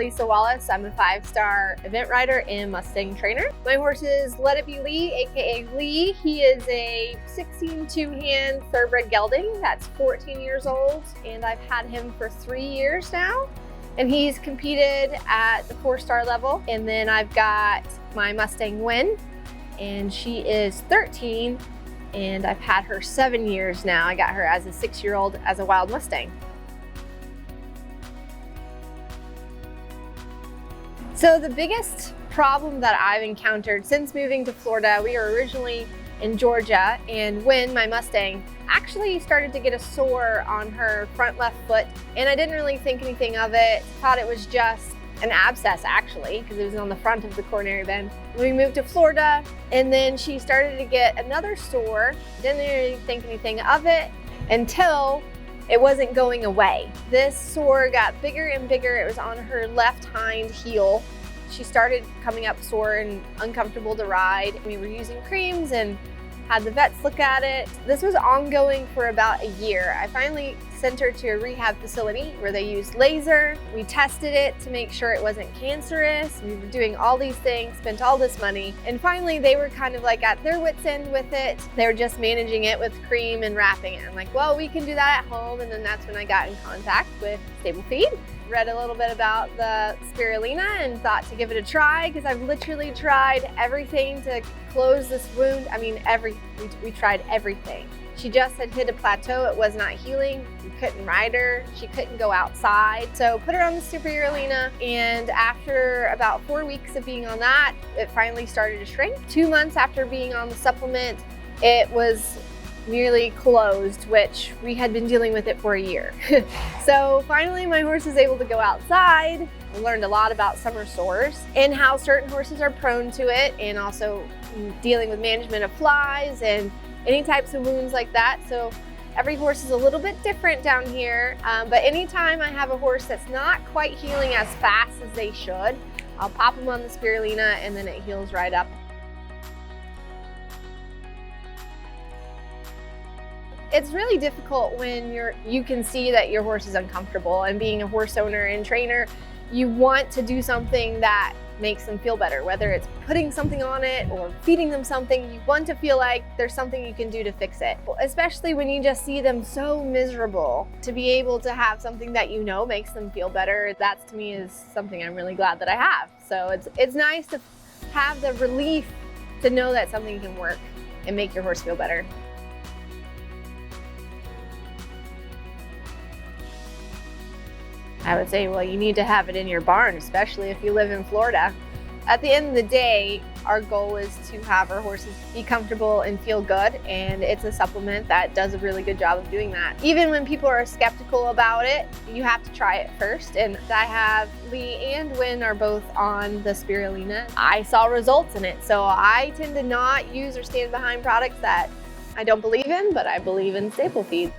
Elisa Wallace. I'm a 5-star event rider and Mustang trainer. My horse is Let It Be Lee, aka Lee. He is a 16 two-hand thoroughbred gelding that's 14 years old, and I've had him for 3 years now. And he's competed at the 4-star level. And then I've got my Mustang Hwin, and she is 13, and I've had her 7 years now. I got her as a 6-year-old as a wild Mustang. So the biggest problem that I've encountered since moving to Florida, we were originally in Georgia, and Hwin, my Mustang, actually started to get a sore on her front left foot, and I didn't really think anything of it. Thought it was just an abscess actually, because it was on the front of the coronary band. We moved to Florida, and then she started to get another sore. Didn't really think anything of it until it wasn't going away. This sore got bigger and bigger. It was on her left hind heel. She started coming up sore and uncomfortable to ride. We were using creams and had the vets look at it. This was ongoing for about a year. I finally sent her to a rehab facility where they used laser. We tested it to make sure it wasn't cancerous. We were doing all these things, spent all this money, and finally they were kind of like at their wits' end with it. They were just managing it with cream and wrapping it. I'm like, well, we can do that at home. And then that's when I got in contact with StableFeed. Read a little bit about the Spirulina and thought to give it a try, because I've literally tried everything to close this wound. I mean, we tried everything. She just had hit a plateau. It was not healing. We couldn't ride her. She couldn't go outside. So put her on the Spirulina, and after about 4 weeks of being on that, it finally started to shrink. 2 months after being on the supplement, it was nearly closed, which we had been dealing with it for a year. So finally my horse is able to go outside. I learned a lot about summer sores and how certain horses are prone to it, and also dealing with management of flies and any types of wounds like that. So every horse is a little bit different down here, but anytime I have a horse that's not quite healing as fast as they should, I'll pop them on the Spirulina, and then it heals right up. It's really difficult when you can see that your horse is uncomfortable, and being a horse owner and trainer, you want to do something that makes them feel better, whether it's putting something on it or feeding them something. You want to feel like there's something you can do to fix it, especially when you just see them so miserable. To be able to have something that you know makes them feel better, that to me is something I'm really glad that I have. So it's nice to have the relief to know that something can work and make your horse feel better. I would say, well, you need to have it in your barn, especially if you live in Florida. At the end of the day, our goal is to have our horses be comfortable and feel good, and it's a supplement that does a really good job of doing that. Even when people are skeptical about it, you have to try it first. And I have Lee and Hwin are both on the Spirulina. I saw results in it, so I tend to not use or stand behind products that I don't believe in, but I believe in StableFeed.